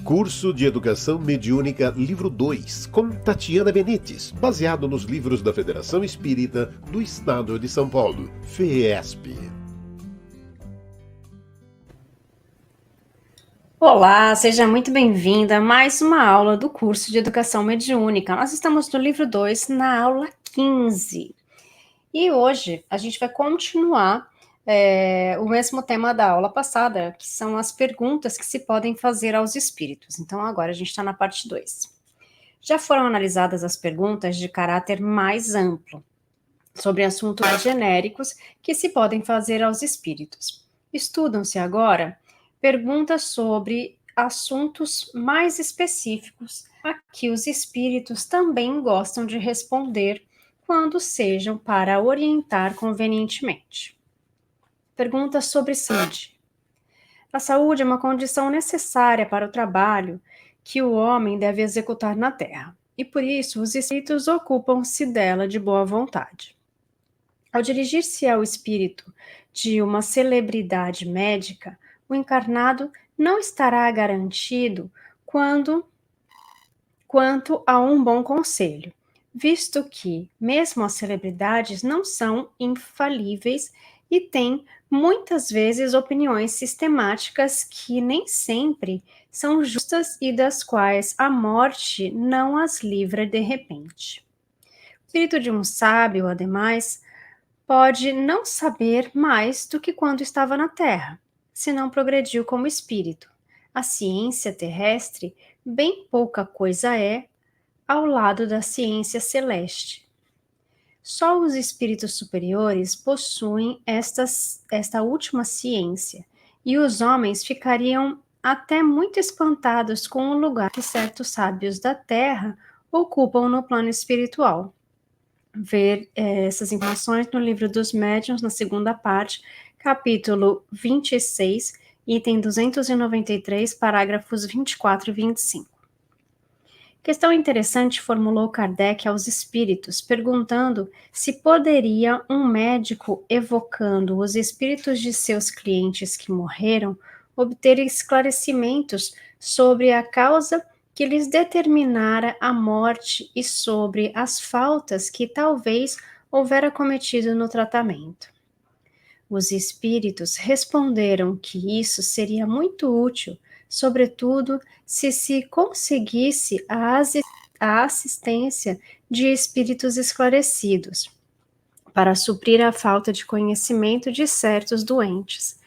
Curso de Educação Mediúnica, livro 2, com Tatiana Benites, baseado nos livros da Federação Espírita do Estado de São Paulo, FEESP. Olá, seja muito bem-vinda a mais uma aula do curso de Educação Mediúnica. Nós estamos no livro 2, na aula 15. E hoje a gente vai continuar o mesmo tema da aula passada, que são as perguntas que se podem fazer aos espíritos. Então agora a gente está na parte 2. Já foram analisadas as perguntas de caráter mais amplo, sobre assuntos mais genéricos que se podem fazer aos espíritos. Estudam-se agora perguntas sobre assuntos mais específicos a que os espíritos também gostam de responder quando sejam para orientar convenientemente. Perguntas sobre saúde. A saúde é uma condição necessária para o trabalho que o homem deve executar na Terra, e por isso os espíritos ocupam-se dela de boa vontade. Ao dirigir-se ao espírito de uma celebridade médica, o encarnado não estará garantido quanto a um bom conselho, visto que, mesmo as celebridades não são infalíveis e têm, muitas vezes, opiniões sistemáticas que nem sempre são justas e das quais a morte não as livra de repente. O espírito de um sábio, ademais, pode não saber mais do que quando estava na Terra, se não progrediu como espírito. A ciência terrestre bem pouca coisa é ao lado da ciência celeste. Só os espíritos superiores possuem esta última ciência, e os homens ficariam até muito espantados com o lugar que certos sábios da Terra ocupam no plano espiritual. Ver essas informações no livro dos médiuns, na segunda parte, capítulo 26, item 293, parágrafos 24 e 25. Questão interessante formulou Kardec aos espíritos, perguntando se poderia um médico, evocando os espíritos de seus clientes que morreram, obter esclarecimentos sobre a causa que lhes determinara a morte e sobre as faltas que talvez houvera cometido no tratamento. Os espíritos responderam que isso seria muito útil, sobretudo se conseguisse a assistência de espíritos esclarecidos, para suprir a falta de conhecimento de certos doentes.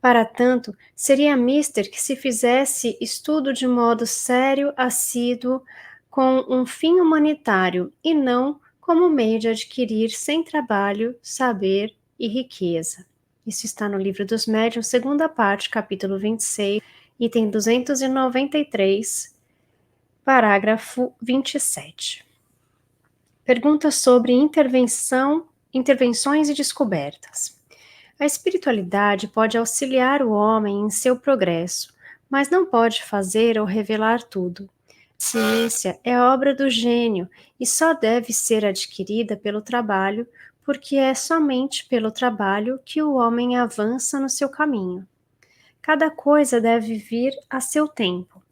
Para tanto, seria mister que se fizesse estudo de modo sério, assíduo, com um fim humanitário, e não como meio de adquirir sem trabalho, saber e riqueza. Isso está no Livro dos Médiuns, segunda parte, capítulo 26, item 293, parágrafo 27. Pergunta sobre intervenções e descobertas. A espiritualidade pode auxiliar o homem em seu progresso, mas não pode fazer ou revelar tudo. A ciência é obra do gênio e só deve ser adquirida pelo trabalho, porque é somente pelo trabalho que o homem avança no seu caminho. Cada coisa deve vir a seu tempo,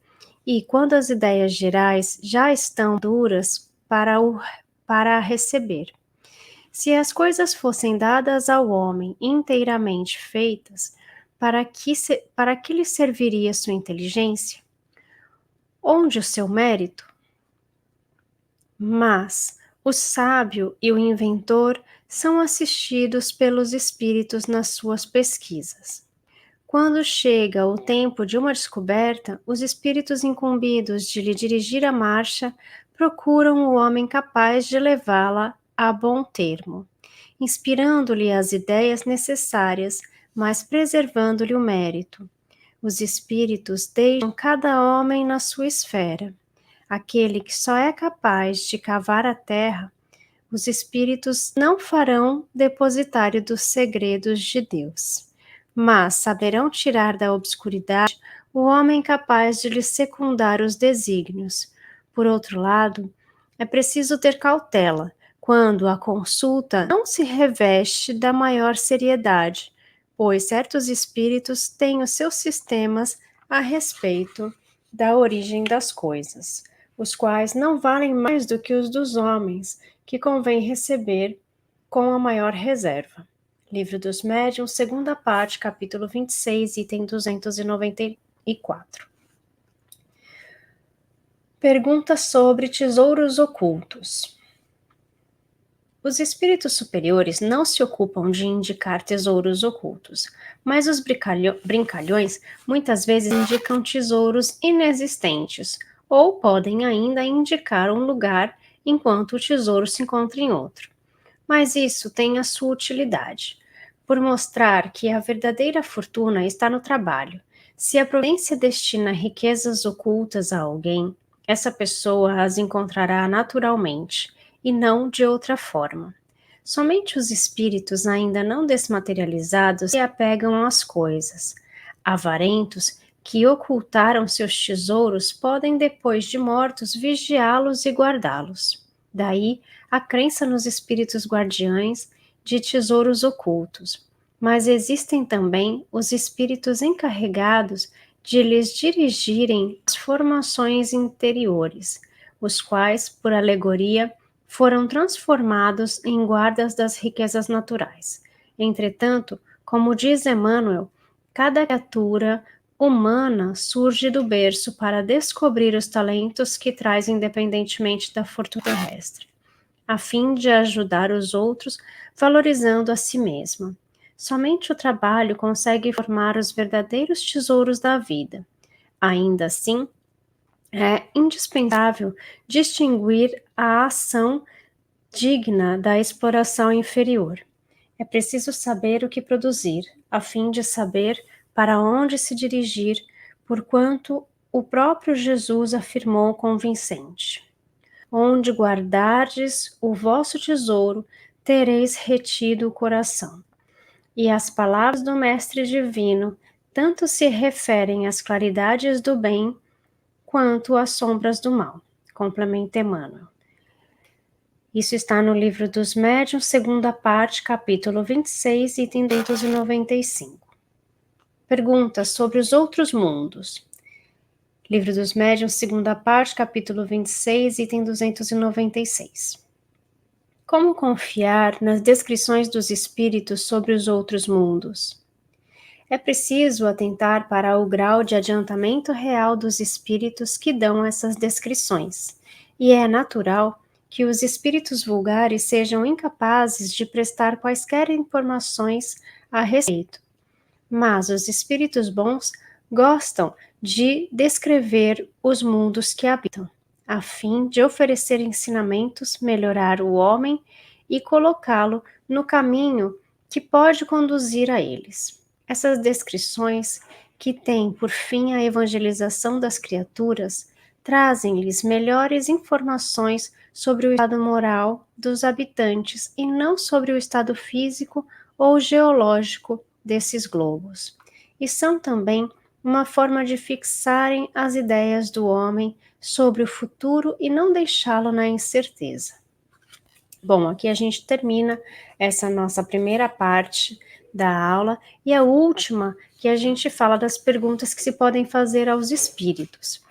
e quando as ideias gerais já estão duras para receber. Se as coisas fossem dadas ao homem inteiramente feitas, para que lhe serviria sua inteligência? Onde o seu mérito? Mas o sábio e o inventor são assistidos pelos espíritos nas suas pesquisas. Quando chega o tempo de uma descoberta, os espíritos incumbidos de lhe dirigir a marcha procuram o homem capaz de levá-la a bom termo, inspirando-lhe as ideias necessárias, mas preservando-lhe o mérito. Os espíritos deixam cada homem na sua esfera. Aquele que só é capaz de cavar a terra, os espíritos não farão depositário dos segredos de Deus, mas saberão tirar da obscuridade o homem capaz de lhe secundar os desígnios. Por outro lado, é preciso ter cautela quando a consulta não se reveste da maior seriedade, pois certos espíritos têm os seus sistemas a respeito da origem das coisas, os quais não valem mais do que os dos homens, que convém receber com a maior reserva. Livro dos Médiuns, segunda parte, capítulo 26, item 294. Pergunta sobre tesouros ocultos. Os espíritos superiores não se ocupam de indicar tesouros ocultos, mas os brincalhões muitas vezes indicam tesouros inexistentes, ou podem ainda indicar um lugar enquanto o tesouro se encontra em outro. Mas isso tem a sua utilidade, por mostrar que a verdadeira fortuna está no trabalho. Se a providência destina riquezas ocultas a alguém, essa pessoa as encontrará naturalmente, e não de outra forma. Somente os espíritos ainda não desmaterializados se apegam às coisas. Avarentos que ocultaram seus tesouros podem, depois de mortos, vigiá-los e guardá-los. Daí a crença nos espíritos guardiães de tesouros ocultos. Mas existem também os espíritos encarregados de lhes dirigirem as formações interiores, os quais, por alegoria, foram transformados em guardas das riquezas naturais. Entretanto, como diz Emmanuel, cada criatura humana surge do berço para descobrir os talentos que traz independentemente da fortuna terrestre, a fim de ajudar os outros, valorizando a si mesma. Somente o trabalho consegue formar os verdadeiros tesouros da vida. Ainda assim, é indispensável distinguir a ação digna da exploração inferior. É preciso saber o que produzir, a fim de saber para onde se dirigir, porquanto o próprio Jesus afirmou convincente: onde guardardes o vosso tesouro, tereis retido o coração. E as palavras do Mestre Divino tanto se referem às claridades do bem quanto às sombras do mal. Complementa Emmanuel. Isso está no Livro dos Médiuns, segunda parte, capítulo 26, item 295. Pergunta sobre os outros mundos. Livro dos Médiuns, segunda parte, capítulo 26, item 296. Como confiar nas descrições dos espíritos sobre os outros mundos? É preciso atentar para o grau de adiantamento real dos espíritos que dão essas descrições, e é natural que os espíritos vulgares sejam incapazes de prestar quaisquer informações a respeito. Mas os espíritos bons gostam de descrever os mundos que habitam, a fim de oferecer ensinamentos, melhorar o homem e colocá-lo no caminho que pode conduzir a eles. Essas descrições, que têm por fim a evangelização das criaturas, trazem-lhes melhores informações sobre o estado moral dos habitantes e não sobre o estado físico ou geológico desses globos. E são também uma forma de fixarem as ideias do homem sobre o futuro e não deixá-lo na incerteza. Bom, aqui a gente termina essa nossa primeira parte da aula e a última que a gente fala das perguntas que se podem fazer aos espíritos.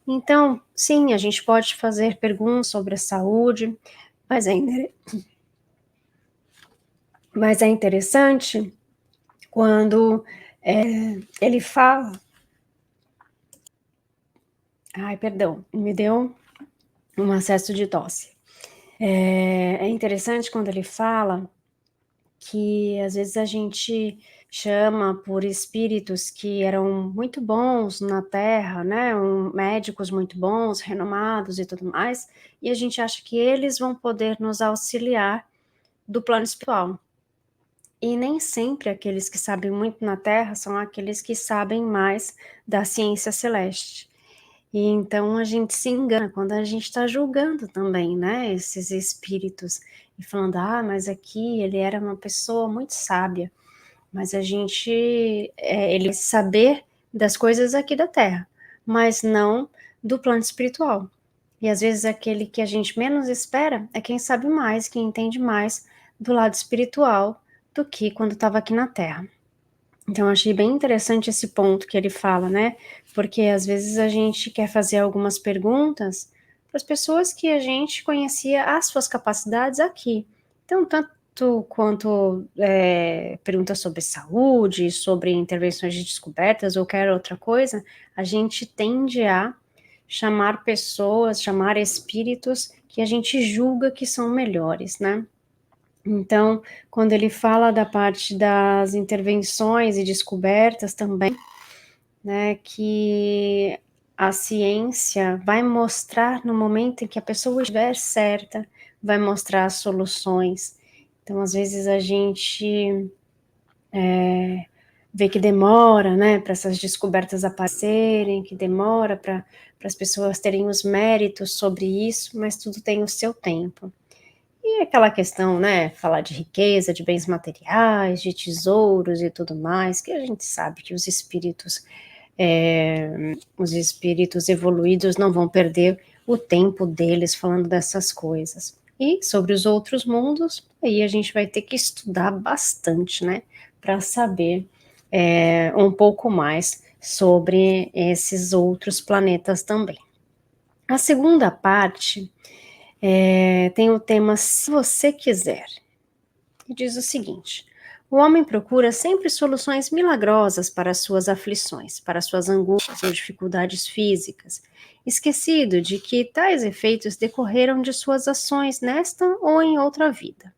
Então, sim, a gente pode fazer perguntas sobre a saúde, mas é interessante quando ele fala... Ai, perdão, me deu um acesso de tosse. É interessante quando ele fala que às vezes a gente chama por espíritos que eram muito bons na Terra, né, médicos muito bons, renomados e tudo mais, e a gente acha que eles vão poder nos auxiliar do plano espiritual. E nem sempre aqueles que sabem muito na Terra são aqueles que sabem mais da ciência celeste. E então a gente se engana quando a gente está julgando também, né, esses espíritos, e falando, mas aqui ele era uma pessoa muito sábia, mas a gente, ele saber das coisas aqui da Terra, mas não do plano espiritual. E às vezes aquele que a gente menos espera é quem sabe mais, quem entende mais do lado espiritual do que quando estava aqui na Terra. Então, eu achei bem interessante esse ponto que ele fala, né? Porque às vezes a gente quer fazer algumas perguntas para as pessoas que a gente conhecia as suas capacidades aqui. Então, tanto quanto perguntas sobre saúde, sobre intervenções de descobertas ou qualquer outra coisa, a gente tende a chamar pessoas, chamar espíritos que a gente julga que são melhores, né? Então, quando ele fala da parte das intervenções e descobertas também, né, que a ciência vai mostrar no momento em que a pessoa estiver certa, vai mostrar as soluções. Então, às vezes a gente vê que demora, né, para essas descobertas aparecerem, que demora para as pessoas terem os méritos sobre isso, mas tudo tem o seu tempo. E aquela questão, né, falar de riqueza, de bens materiais, de tesouros e tudo mais, que a gente sabe que os espíritos evoluídos não vão perder o tempo deles falando dessas coisas. E sobre os outros mundos, aí a gente vai ter que estudar bastante, né, para saber um pouco mais sobre esses outros planetas também. A segunda parte tem o tema Se Você Quiser, e diz o seguinte: o homem procura sempre soluções milagrosas para suas aflições, para suas angústias ou dificuldades físicas, esquecido de que tais efeitos decorreram de suas ações nesta ou em outra vida.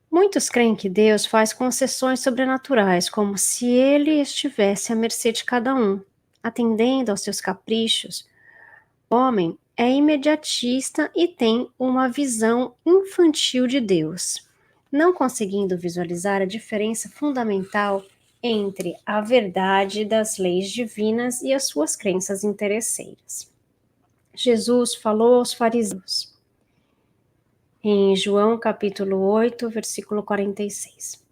Muitos creem que Deus faz concessões sobrenaturais, como se ele estivesse à mercê de cada um, atendendo aos seus caprichos. O homem é imediatista e tem uma visão infantil de Deus, não conseguindo visualizar a diferença fundamental entre a verdade das leis divinas e as suas crenças interesseiras. Jesus falou aos fariseus, em João capítulo 8, versículo 46.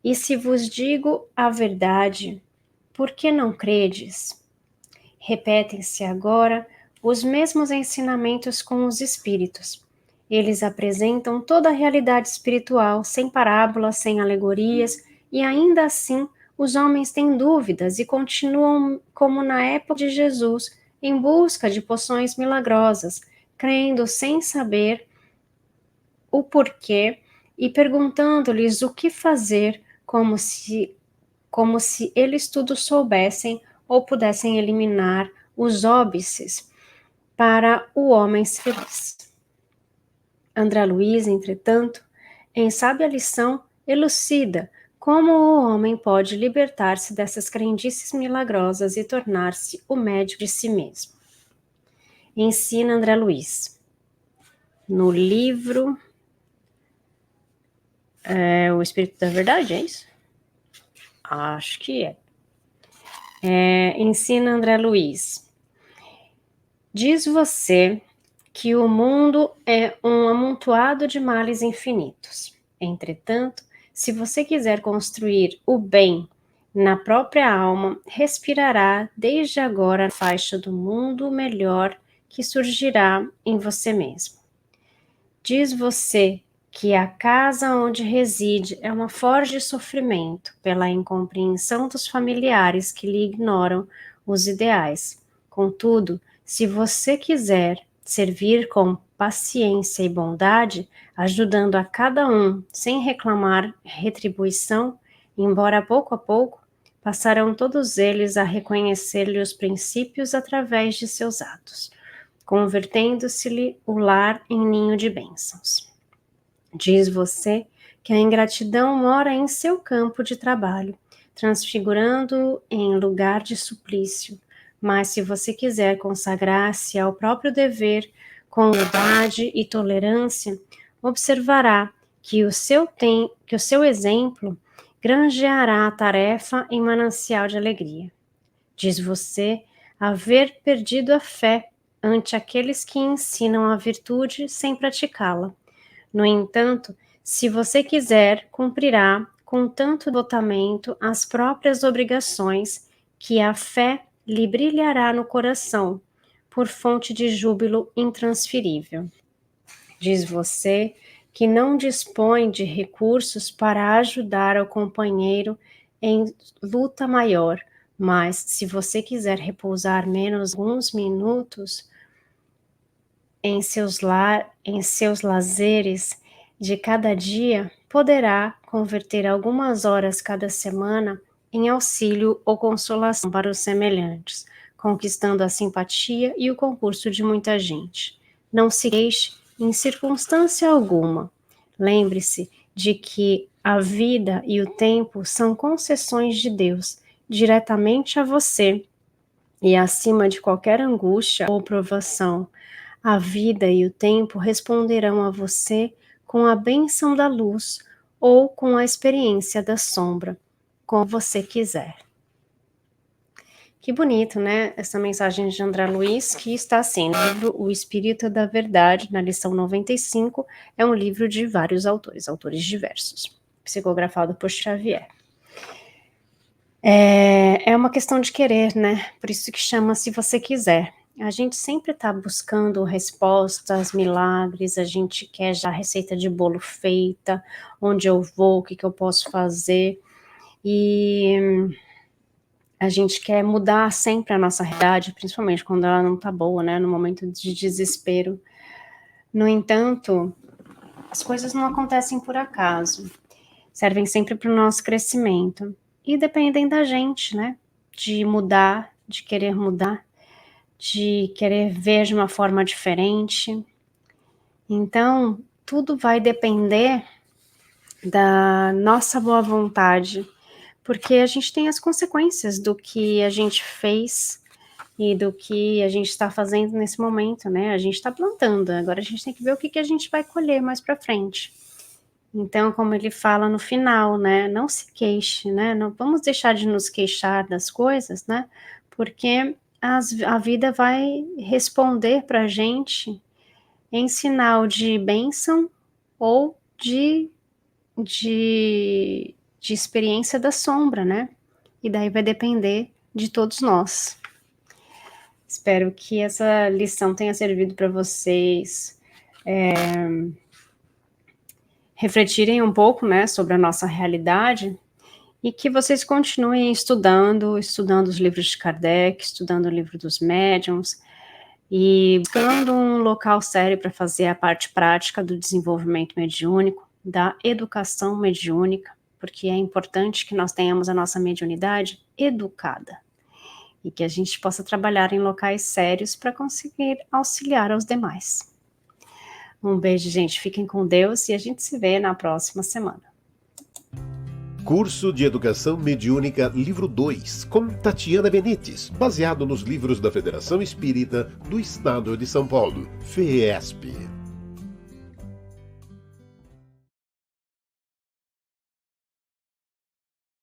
E se vos digo a verdade, por que não credes? Repetem-se agora os mesmos ensinamentos com os espíritos. Eles apresentam toda a realidade espiritual, sem parábolas, sem alegorias, e ainda assim os homens têm dúvidas e continuam, como na época de Jesus, em busca de poções milagrosas, crendo sem saber o porquê e perguntando-lhes o que fazer, como se eles tudo soubessem ou pudessem eliminar os óbices para o homem feliz. André Luiz, entretanto, em sábia lição, elucida como o homem pode libertar-se dessas crendices milagrosas e tornar-se o médico de si mesmo. Ensina André Luiz, no livro O Espírito da Verdade, é isso? Acho que é. Ensina André Luiz. Diz você que o mundo é um amontoado de males infinitos. Entretanto, se você quiser construir o bem na própria alma, respirará desde agora a faixa do mundo melhor que surgirá em você mesmo. Diz você que a casa onde reside é uma forja de sofrimento pela incompreensão dos familiares que lhe ignoram os ideais. Contudo, se você quiser servir com paciência e bondade, ajudando a cada um sem reclamar retribuição, embora pouco a pouco, passarão todos eles a reconhecer-lhe os princípios através de seus atos, convertendo-se-lhe o lar em ninho de bênçãos. Diz você que a ingratidão mora em seu campo de trabalho, transfigurando-o em lugar de suplício. Mas se você quiser consagrar-se ao próprio dever, com humildade e tolerância, observará que o seu exemplo granjeará a tarefa em manancial de alegria. Diz você haver perdido a fé ante aqueles que ensinam a virtude sem praticá-la. No entanto, se você quiser, cumprirá com tanto devotamento as próprias obrigações que a fé lhe brilhará no coração, por fonte de júbilo intransferível. Diz você que não dispõe de recursos para ajudar o companheiro em luta maior, mas se você quiser repousar menos alguns minutos em seus lazeres de cada dia, poderá converter algumas horas cada semana em auxílio ou consolação para os semelhantes, conquistando a simpatia e o concurso de muita gente. Não se queixe em circunstância alguma. Lembre-se de que a vida e o tempo são concessões de Deus diretamente a você, e acima de qualquer angústia ou provação, a vida e o tempo responderão a você com a bênção da luz ou com a experiência da sombra, como você quiser. Que bonito, né? Essa mensagem de André Luiz, que está assim, no livro O Espírito da Verdade, na lição 95, é um livro de vários autores diversos, psicografado por Xavier. É uma questão de querer, né? Por isso que chama Se Você Quiser. A gente sempre está buscando respostas, milagres, a gente quer já a receita de bolo feita, onde eu vou, o que eu posso fazer, e a gente quer mudar sempre a nossa realidade, principalmente quando ela não está boa, né, no momento de desespero. No entanto, as coisas não acontecem por acaso, servem sempre para o nosso crescimento, e dependem da gente, né, de mudar, de querer ver de uma forma diferente. Então, tudo vai depender da nossa boa vontade, porque a gente tem as consequências do que a gente fez e do que a gente está fazendo nesse momento, né? A gente está plantando, agora a gente tem que ver o que a gente vai colher mais para frente. Então, como ele fala no final, né? Não se queixe, né? Não vamos deixar de nos queixar das coisas, né? Porque a vida vai responder para a gente em sinal de bênção ou de experiência da sombra, né? E daí vai depender de todos nós. Espero que essa lição tenha servido para vocês refletirem um pouco, né, sobre a nossa realidade, e que vocês continuem estudando os livros de Kardec, estudando o livro dos médiuns, e buscando um local sério para fazer a parte prática do desenvolvimento mediúnico, da educação mediúnica, porque é importante que nós tenhamos a nossa mediunidade educada, e que a gente possa trabalhar em locais sérios para conseguir auxiliar aos demais. Um beijo, gente, fiquem com Deus e a gente se vê na próxima semana. Curso de Educação Mediúnica, livro 2, com Tatiana Benites, baseado nos livros da Federação Espírita do Estado de São Paulo, FEESP.